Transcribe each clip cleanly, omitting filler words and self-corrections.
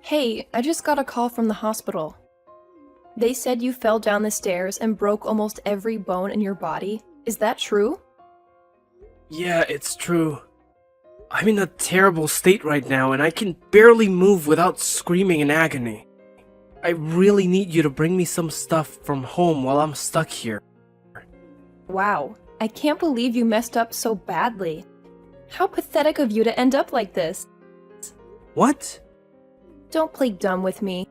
Hey, I just got a call from the hospital. They said you fell down the stairs and broke almost every bone in your body. Is that true? Yeah, it's true. I'm in a terrible state right now and I can barely move without screaming in agony. I really need you to bring me some stuff from home while I'm stuck here. Wow, I can't believe you messed up so badly. How pathetic of you to end up like this. What? Don't play dumb with me.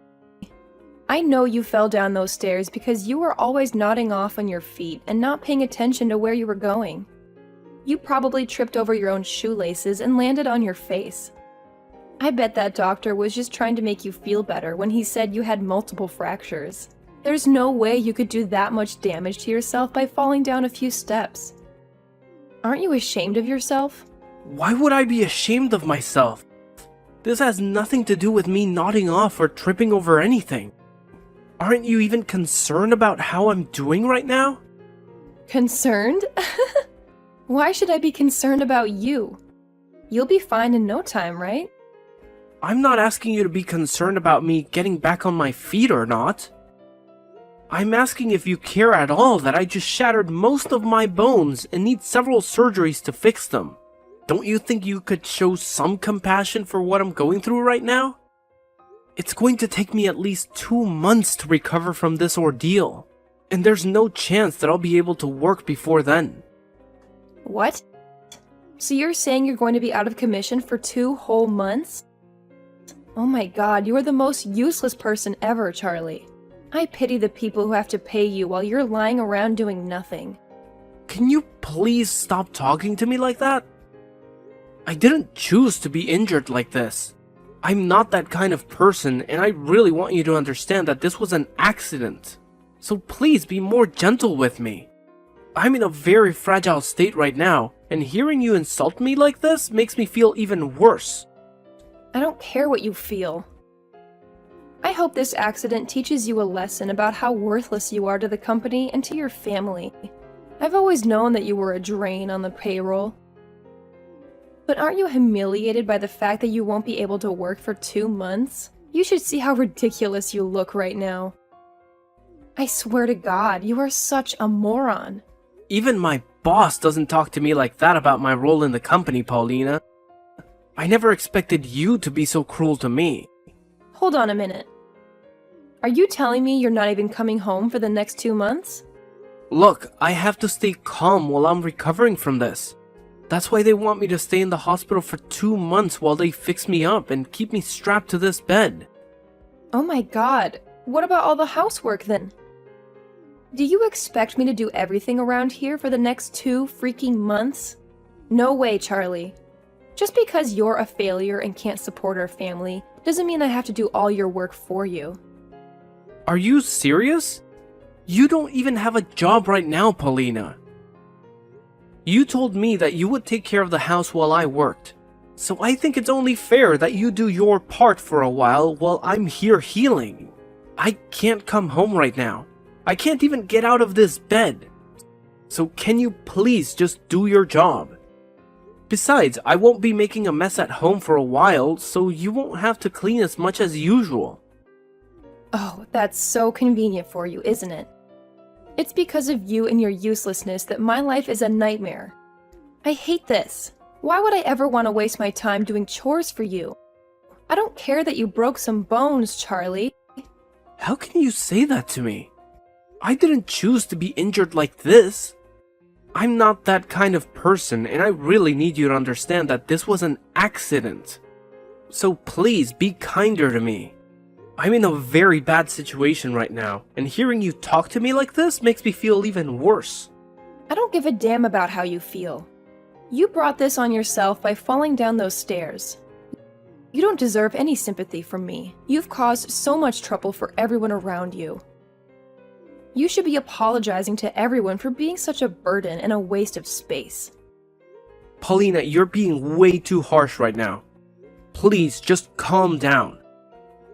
I know you fell down those stairs because you were always nodding off on your feet and not paying attention to where you were going. You probably tripped over your own shoelaces and landed on your face. I bet that doctor was just trying to make you feel better when he said you had multiple fractures. There's no way you could do that much damage to yourself by falling down a few steps. Aren't you ashamed of yourself? Why would I be ashamed of myself? This has nothing to do with me nodding off or tripping over anything. Aren't you even concerned about how I'm doing right now? Concerned? Why should I be concerned about you? You'll be fine in no time, right? I'm not asking you to be concerned about me getting back on my feet or not. I'm asking if you care at all that I just shattered most of my bones and need several surgeries to fix them. Don't you think you could show some compassion for what I'm going through right now? It's going to take me at least 2 months to recover from this ordeal, and there's no chance that I'll be able to work before then. What? So you're saying you're going to be out of commission for 2 whole months? Oh my god, you are the most useless person ever, Charlie. I pity the people who have to pay you while you're lying around doing nothing. Can you please stop talking to me like that? I didn't choose to be injured like this. I'm not that kind of person, and I really want you to understand that this was an accident. So please be more gentle with me. I'm in a very fragile state right now, and hearing you insult me like this makes me feel even worse. I don't care what you feel. I hope this accident teaches you a lesson about how worthless you are to the company and to your family. I've always known that you were a drain on the payroll. But aren't you humiliated by the fact that you won't be able to work for 2 months? You should see how ridiculous you look right now. I swear to God, you are such a moron. Even my boss doesn't talk to me like that about my role in the company, Paulina. I never expected you to be so cruel to me. Hold on a minute. Are you telling me you're not even coming home for the next 2 months? Look, I have to stay calm while I'm recovering from this. That's why they want me to stay in the hospital for 2 months while they fix me up and keep me strapped to this bed. Oh my god, what about all the housework then? Do you expect me to do everything around here for the next 2 freaking months? No way, Charlie. Just because you're a failure and can't support our family doesn't mean I have to do all your work for you. Are you serious? You don't even have a job right now, Paulina. You told me that you would take care of the house while I worked. So I think it's only fair that you do your part for a while I'm here healing. I can't come home right now. I can't even get out of this bed. So can you please just do your job? Besides, I won't be making a mess at home for a while, so you won't have to clean as much as usual. Oh, that's so convenient for you, isn't it? It's because of you and your uselessness that my life is a nightmare. I hate this. Why would I ever want to waste my time doing chores for you? I don't care that you broke some bones, Charlie. How can you say that to me? I didn't choose to be injured like this. I'm not that kind of person, and I really need you to understand that this was an accident. So please be kinder to me. I'm in a very bad situation right now, and hearing you talk to me like this makes me feel even worse. I don't give a damn about how you feel. You brought this on yourself by falling down those stairs. You don't deserve any sympathy from me. You've caused so much trouble for everyone around you. You should be apologizing to everyone for being such a burden and a waste of space. Paulina, you're being way too harsh right now. Please, just calm down.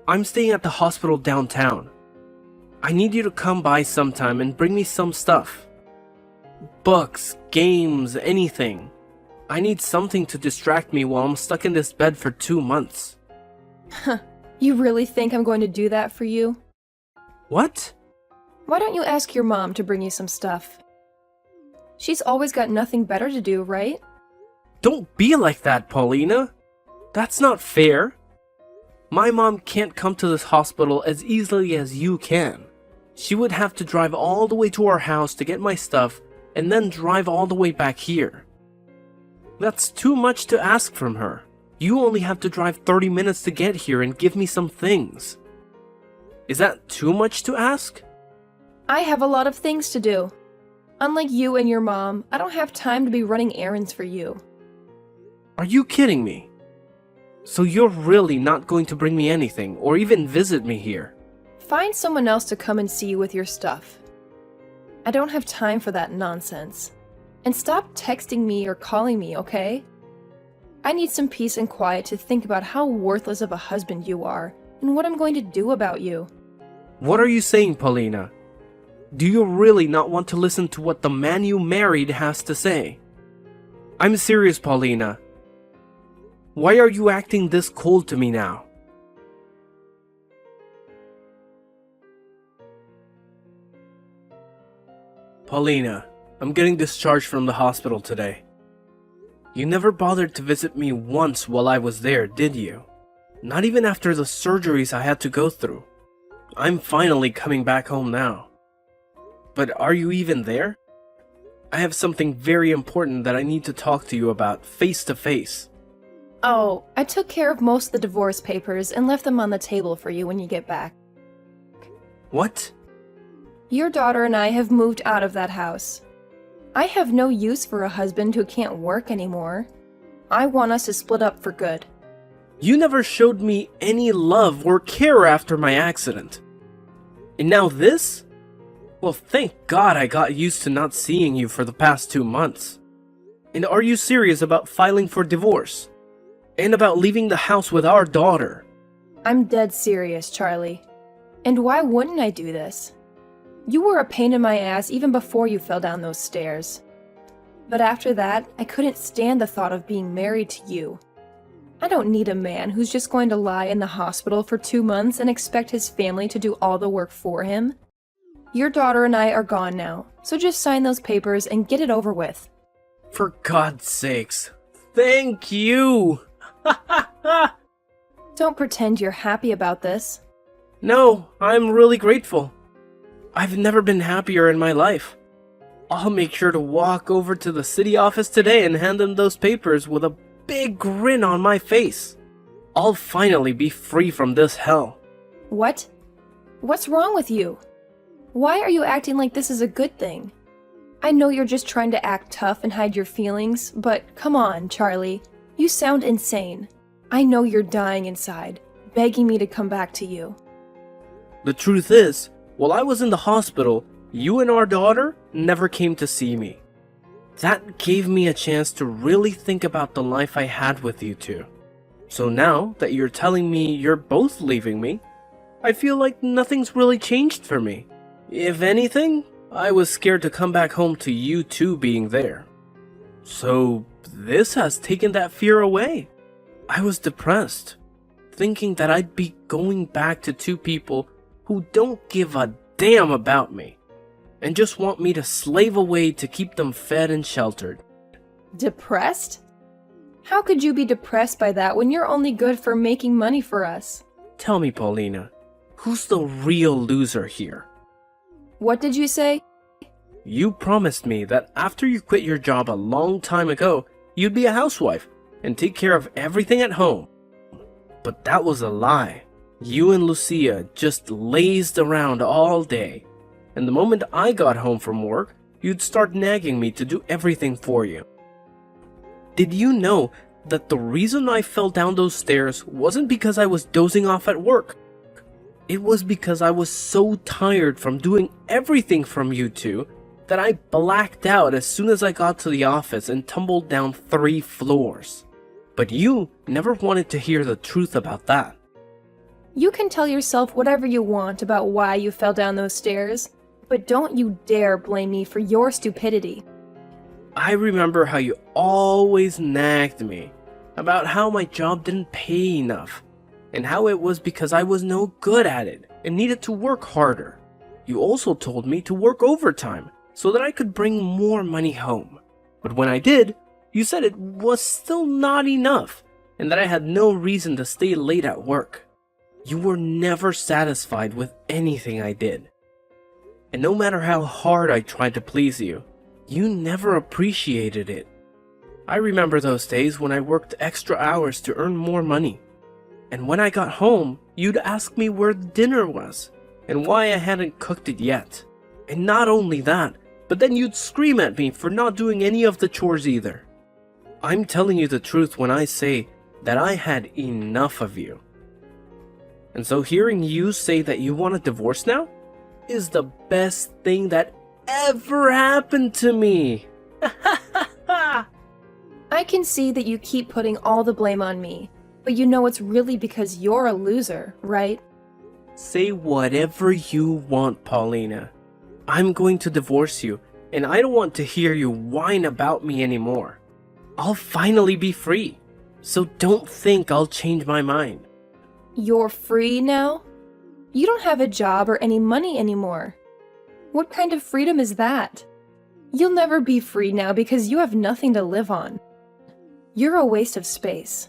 I'm staying at the hospital downtown. I need you to come by sometime and bring me some stuff. Books, games, anything. I need something to distract me while I'm stuck in this bed for 2 months. You really think I'm going to do that for you? What? Why don't you ask your mom to bring you some stuff? She's always got nothing better to do, right? Don't be like that, Paulina. That's not fair. My mom can't come to this hospital as easily as you can. She would have to drive all the way to our house to get my stuff and then drive all the way back here. That's too much to ask from her. You only have to drive 30 minutes to get here and give me some things. Is that too much to ask? I have a lot of things to do. Unlike you and your mom, I don't have time to be running errands for you. Are you kidding me? So you're really not going to bring me anything or even visit me here? Find someone else to come and see you with your stuff. I don't have time for that nonsense. And stop texting me or calling me, okay? I need some peace and quiet to think about how worthless of a husband you are and what I'm going to do about you. What are you saying, Paulina? Do you really not want to listen to what the man you married has to say? I'm serious, Paulina. Why are you acting this cold to me now? Paulina, I'm getting discharged from the hospital today. You never bothered to visit me once while I was there, did you? Not even after the surgeries I had to go through. I'm finally coming back home now. But are you even there? I have something very important that I need to talk to you about face to face. Oh, I took care of most of the divorce papers and left them on the table for you when you get back. What? Your daughter and I have moved out of that house. I have no use for a husband who can't work anymore. I want us to split up for good. You never showed me any love or care after my accident. And now this? Well, thank God I got used to not seeing you for the past 2 months. And are you serious about filing for divorce? And about leaving the house with our daughter? I'm dead serious, Charlie. And why wouldn't I do this? You were a pain in my ass even before you fell down those stairs. But after that, I couldn't stand the thought of being married to you. I don't need a man who's just going to lie in the hospital for 2 months and expect his family to do all the work for him. Your daughter and I are gone now, so just sign those papers and get it over with. For God's sakes, thank you! Don't pretend you're happy about this. No, I'm really grateful. I've never been happier in my life. I'll make sure to walk over to the city office today and hand them those papers with a big grin on my face. I'll finally be free from this hell. What? What's wrong with you? Why are you acting like this is a good thing? I know you're just trying to act tough and hide your feelings, but come on, Charlie. You sound insane. I know you're dying inside, begging me to come back to you. The truth is, while I was in the hospital, you and our daughter never came to see me. That gave me a chance to really think about the life I had with you two. So now that you're telling me you're both leaving me, I feel like nothing's really changed for me. If anything, I was scared to come back home to you two being there. So this has taken that fear away. I was depressed, thinking that I'd be going back to two people who don't give a damn about me, and just want me to slave away to keep them fed and sheltered. Depressed? How could you be depressed by that when you're only good for making money for us? Tell me, Paulina, who's the real loser here? What did you say? You promised me that after you quit your job a long time ago, you'd be a housewife and take care of everything at home. But that was a lie. You and Lucia just lazed around all day, and the moment I got home from work, you'd start nagging me to do everything for you. Did you know that the reason I fell down those stairs wasn't because I was dozing off at work? It was because I was so tired from doing everything from you two that I blacked out as soon as I got to the office and tumbled down 3 floors. But you never wanted to hear the truth about that. You can tell yourself whatever you want about why you fell down those stairs, but don't you dare blame me for your stupidity. I remember how you always nagged me about how my job didn't pay enough, and how it was because I was no good at it and needed to work harder. You also told me to work overtime so that I could bring more money home. But when I did, you said it was still not enough and that I had no reason to stay late at work. You were never satisfied with anything I did. And no matter how hard I tried to please you, you never appreciated it. I remember those days when I worked extra hours to earn more money. And when I got home, you'd ask me where dinner was and why I hadn't cooked it yet. And not only that, but then you'd scream at me for not doing any of the chores either. I'm telling you the truth when I say that I had enough of you. And so hearing you say that you want a divorce now is the best thing that ever happened to me. I can see that you keep putting all the blame on me, but you know it's really because you're a loser, right? Say whatever you want, Paulina. I'm going to divorce you, and I don't want to hear you whine about me anymore. I'll finally be free, so don't think I'll change my mind. You're free now? You don't have a job or any money anymore. What kind of freedom is that? You'll never be free now because you have nothing to live on. You're a waste of space.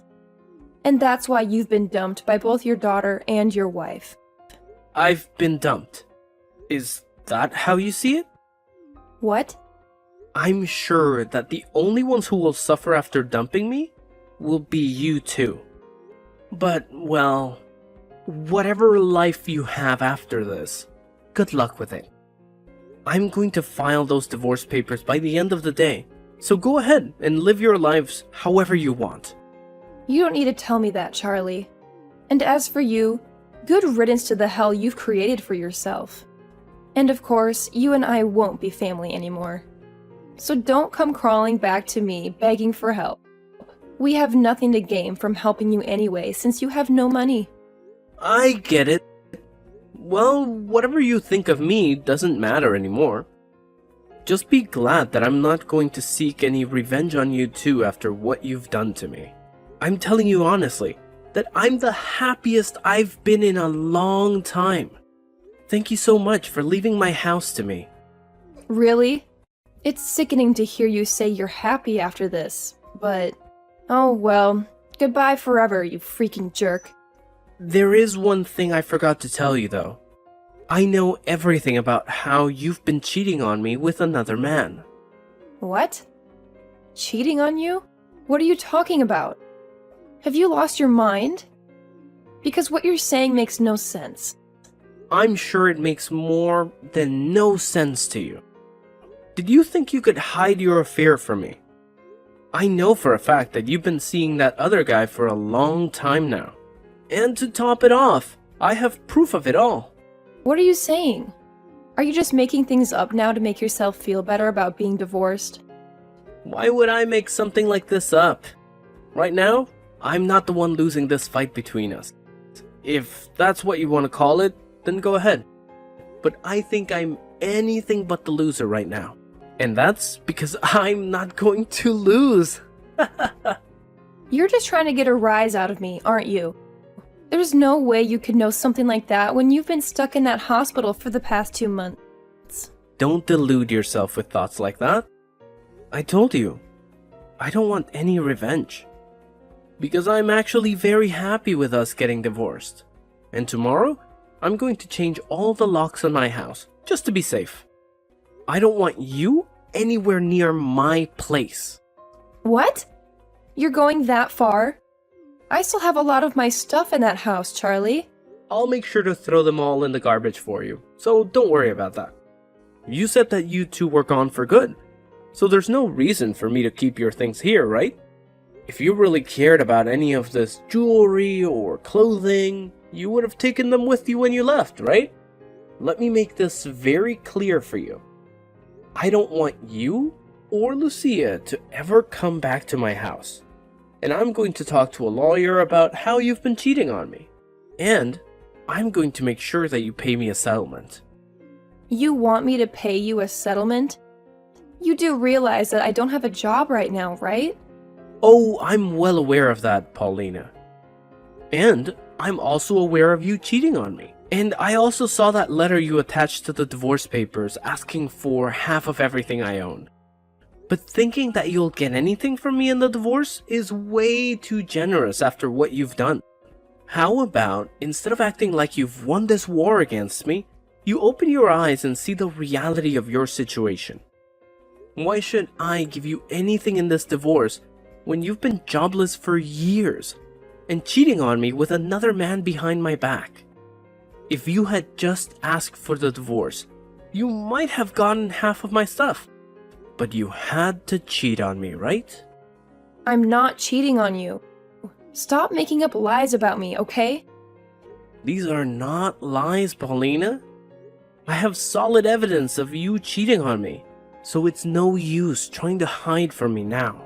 And that's why you've been dumped by both your daughter and your wife. I've been dumped. Is that how you see it? What? I'm sure that the only ones who will suffer after dumping me will be you two. But, well, whatever life you have after this, good luck with it. I'm going to file those divorce papers by the end of the day, so go ahead and live your lives however you want. You don't need to tell me that, Charlie. And as for you, good riddance to the hell you've created for yourself. And of course, you and I won't be family anymore. So don't come crawling back to me begging for help. We have nothing to gain from helping you anyway, since you have no money. I get it. Well, whatever you think of me doesn't matter anymore. Just be glad that I'm not going to seek any revenge on you too after what you've done to me. I'm telling you honestly that I'm the happiest I've been in a long time. Thank you so much for leaving my house to me. Really? It's sickening to hear you say you're happy after this, but... oh well, goodbye forever, you freaking jerk. There is one thing I forgot to tell you though. I know everything about how you've been cheating on me with another man. What? Cheating on you? What are you talking about? Have you lost your mind? Because what you're saying makes no sense. I'm sure it makes more than no sense to you. Did you think you could hide your affair from me? I know for a fact that you've been seeing that other guy for a long time now. And to top it off, I have proof of it all. What are you saying? Are you just making things up now to make yourself feel better about being divorced? Why would I make something like this up? Right now, I'm not the one losing this fight between us. If that's what you want to call it, then go ahead. But I think I'm anything but the loser right now. And that's because I'm not going to lose. You're just trying to get a rise out of me, aren't you? There's no way you could know something like that when you've been stuck in that hospital for the past 2 months. Don't delude yourself with thoughts like that. I told you, I don't want any revenge. Because I'm actually very happy with us getting divorced. And tomorrow, I'm going to change all the locks on my house, just to be safe. I don't want you anywhere near my place. What? You're going that far? I still have a lot of my stuff in that house, Charlie. I'll make sure to throw them all in the garbage for you, so don't worry about that. You said that you two were gone for good, so there's no reason for me to keep your things here, right? If you really cared about any of this jewelry or clothing, you would have taken them with you when you left, right? Let me make this very clear for you. I don't want you or Lucia to ever come back to my house. And I'm going to talk to a lawyer about how you've been cheating on me. And I'm going to make sure that you pay me a settlement. You want me to pay you a settlement? You do realize that I don't have a job right now, right? Oh, I'm well aware of that, Paulina. And I'm also aware of you cheating on me. And I also saw that letter you attached to the divorce papers asking for half of everything I own. But thinking that you'll get anything from me in the divorce is way too generous after what you've done. How about, instead of acting like you've won this war against me, you open your eyes and see the reality of your situation? Why should I give you anything in this divorce when you've been jobless for years and cheating on me with another man behind my back? If you had just asked for the divorce, you might have gotten half of my stuff. But you had to cheat on me, right? I'm not cheating on you. Stop making up lies about me, okay? These are not lies, Paulina. I have solid evidence of you cheating on me, so it's no use trying to hide from me now.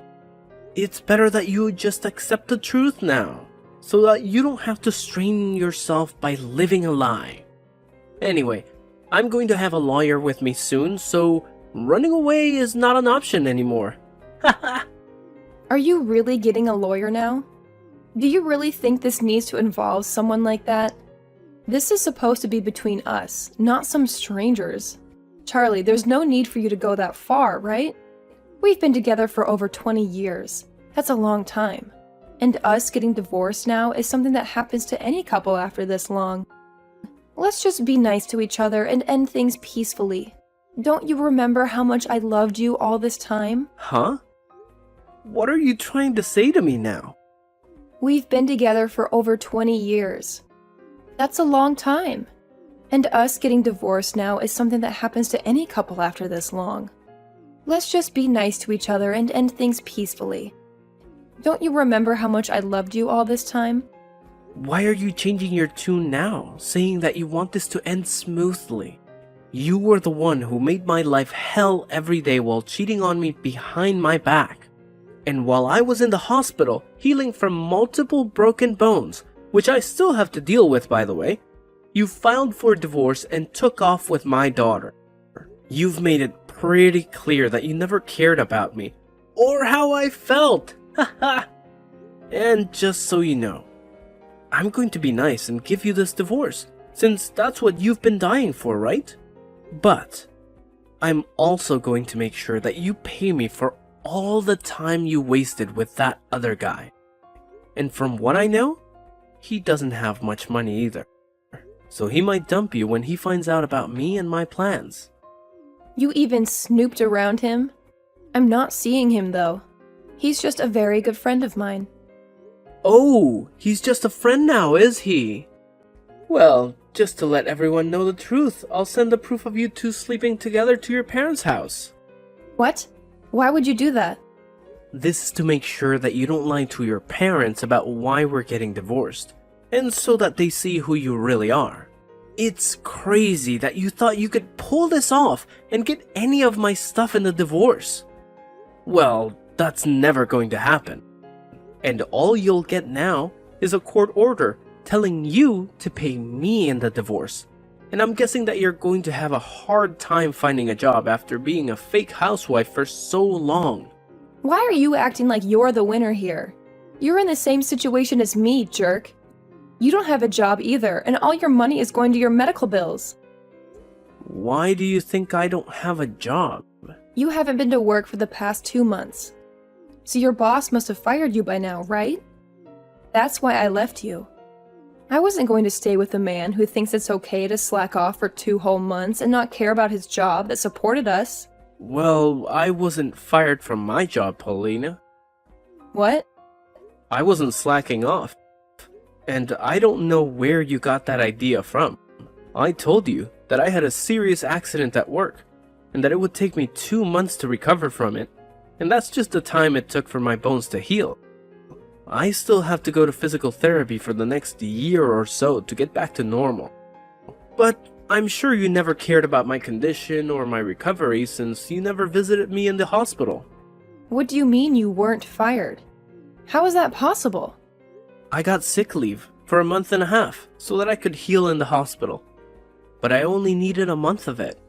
It's better that you just accept the truth now, so that you don't have to strain yourself by living a lie. Anyway, I'm going to have a lawyer with me soon, so running away is not an option anymore. Haha. Are you really getting a lawyer now? Do you really think this needs to involve someone like that? This is supposed to be between us, not some strangers. Charlie, there's no need for you to go that far, right? We've been together for over 20 years. That's a long time. And us getting divorced now is something that happens to any couple after this long. Let's just be nice to each other and end things peacefully. Don't you remember how much I loved you all this time? Huh? What are you trying to say to me now? We've been together for over 20 years. That's a long time. And us getting divorced now is something that happens to any couple after this long. Let's just be nice to each other and end things peacefully. Don't you remember how much I loved you all this time? Why are you changing your tune now, saying that you want this to end smoothly? You were the one who made my life hell every day while cheating on me behind my back. And while I was in the hospital, healing from multiple broken bones, which I still have to deal with, by the way, you filed for divorce and took off with my daughter. You've made it pretty clear that you never cared about me, or how I felt. Haha. And just so you know, I'm going to be nice and give you this divorce, since that's what you've been dying for, right? But I'm also going to make sure that you pay me for all the time you wasted with that other guy. And from what I know, he doesn't have much money either. So he might dump you when he finds out about me and my plans. You even snooped around him? I'm not seeing him though. He's just a very good friend of mine. Oh, he's just a friend now, is he? Well, just to let everyone know the truth, I'll send the proof of you two sleeping together to your parents' house. What? Why would you do that? This is to make sure that you don't lie to your parents about why we're getting divorced, and so that they see who you really are. It's crazy that you thought you could pull this off and get any of my stuff in the divorce. Well, that's never going to happen. And all you'll get now is a court order telling you to pay me in the divorce. And I'm guessing that you're going to have a hard time finding a job after being a fake housewife for so long. Why are you acting like you're the winner here? You're in the same situation as me, jerk. You don't have a job either, and all your money is going to your medical bills. Why do you think I don't have a job? You haven't been to work for the past 2 months. So your boss must have fired you by now, right? That's why I left you. I wasn't going to stay with a man who thinks it's okay to slack off for 2 whole months and not care about his job that supported us. Well, I wasn't fired from my job, Paulina. What? I wasn't slacking off. And I don't know where you got that idea from. I told you that I had a serious accident at work, and that it would take me 2 months to recover from it, and that's just the time it took for my bones to heal. I still have to go to physical therapy for the next year or so to get back to normal. But I'm sure you never cared about my condition or my recovery since you never visited me in the hospital. What do you mean you weren't fired? How is that possible? I got sick leave for a month and a half so that I could heal in the hospital. But I only needed a month of it,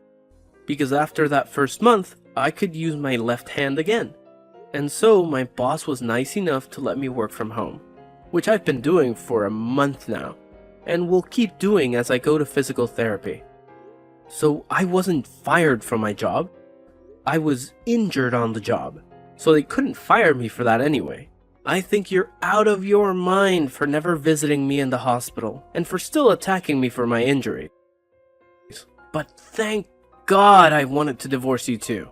because after that first month, I could use my left hand again. And so my boss was nice enough to let me work from home. which I've been doing for a month now, and will keep doing as I go to physical therapy. So I wasn't fired from my job. I was injured on the job, so they couldn't fire me for that anyway. I think you're out of your mind for never visiting me in the hospital, and for still attacking me for my injury. But thank God I wanted to divorce you too.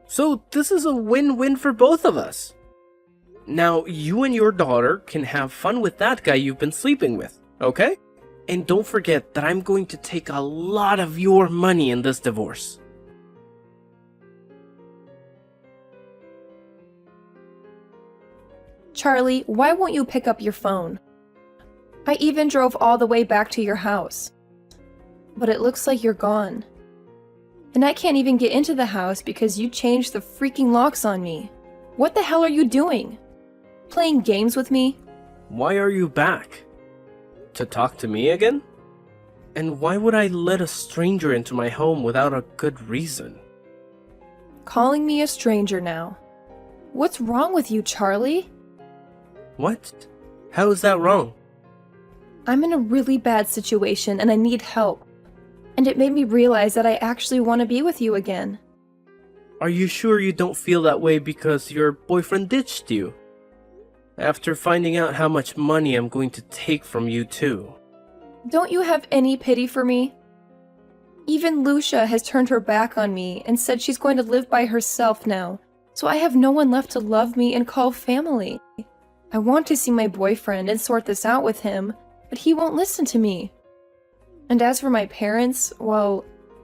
So this is a win-win for both of us. Now you and your daughter can have fun with that guy you've been sleeping with, okay? And don't forget that I'm going to take a lot of your money in this divorce. Charlie, why won't you pick up your phone? I even drove all the way back to your house. But it looks like you're gone. And I can't even get into the house because you changed the freaking locks on me. What the hell are you doing? Playing games with me? Why are you back? To talk to me again? And why would I let a stranger into my home without a good reason? Calling me a stranger now. What's wrong with you, Charlie? What? How is that wrong? I'm in a really bad situation and I need help. And it made me realize that I actually want to be with you again. Are you sure you don't feel that way because your boyfriend ditched you? After finding out how much money I'm going to take from you too. Don't you have any pity for me? Even Lucia has turned her back on me and said she's going to live by herself now, so I have no one left to love me and call family. I want to see my boyfriend and sort this out with him, but he won't listen to me. And as for my parents, well,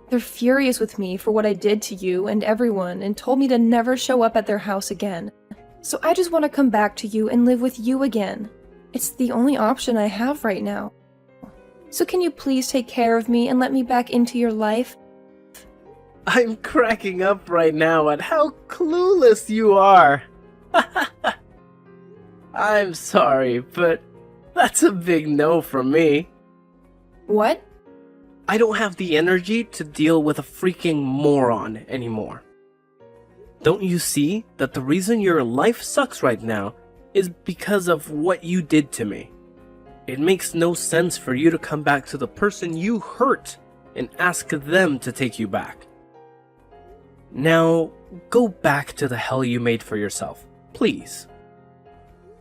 they're furious with me for what I did to you and everyone and told me to never show up at their house again. So I just want to come back to you and live with you again. It's the only option I have right now. So can you please take care of me and let me back into your life? I'm cracking up right now at how clueless you are. I'm sorry, but that's a big no from me. What? I don't have the energy to deal with a freaking moron anymore. Don't you see that the reason your life sucks right now is because of what you did to me? It makes no sense for you to come back to the person you hurt and ask them to take you back. Now, go back to the hell you made for yourself, please.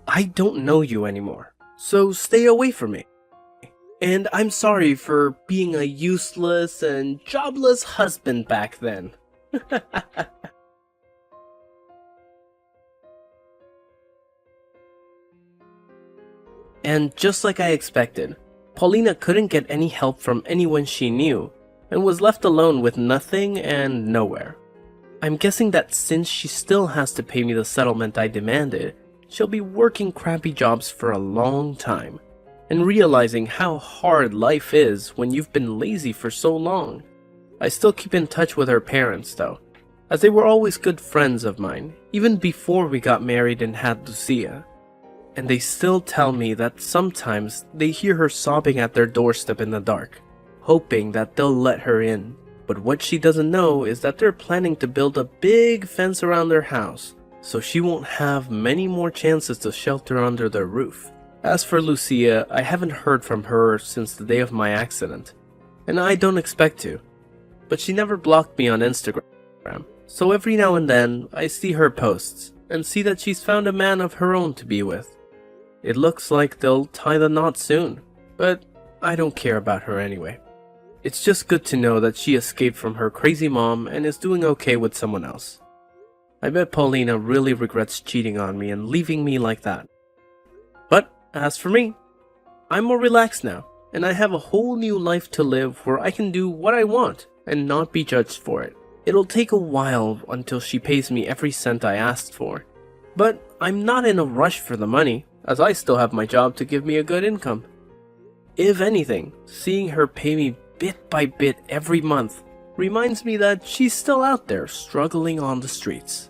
I don't know you anymore, so stay away from me. And I'm sorry for being a useless and jobless husband back then. And just like I expected, Paulina couldn't get any help from anyone she knew, and was left alone with nothing and nowhere. I'm guessing that since she still has to pay me the settlement I demanded, she'll be working crappy jobs for a long time, and realizing how hard life is when you've been lazy for so long. I still keep in touch with her parents though, as they were always good friends of mine, even before we got married and had Lucia. And they still tell me that sometimes they hear her sobbing at their doorstep in the dark, hoping that they'll let her in. But what she doesn't know is that they're planning to build a big fence around their house, so she won't have many more chances to shelter under their roof. As for Lucia, I haven't heard from her since the day of my accident, and I don't expect to. But she never blocked me on Instagram, so every now and then I see her posts, and see that she's found a man of her own to be with. It looks like they'll tie the knot soon, but I don't care about her anyway. It's just good to know that she escaped from her crazy mom and is doing okay with someone else. I bet Paulina really regrets cheating on me and leaving me like that. But as for me, I'm more relaxed now, and I have a whole new life to live where I can do what I want and not be judged for it. It'll take a while until she pays me every cent I asked for, but I'm not in a rush for the money, as I still have my job to give me a good income. If anything, seeing her pay me bit by bit every month reminds me that she's still out there struggling on the streets.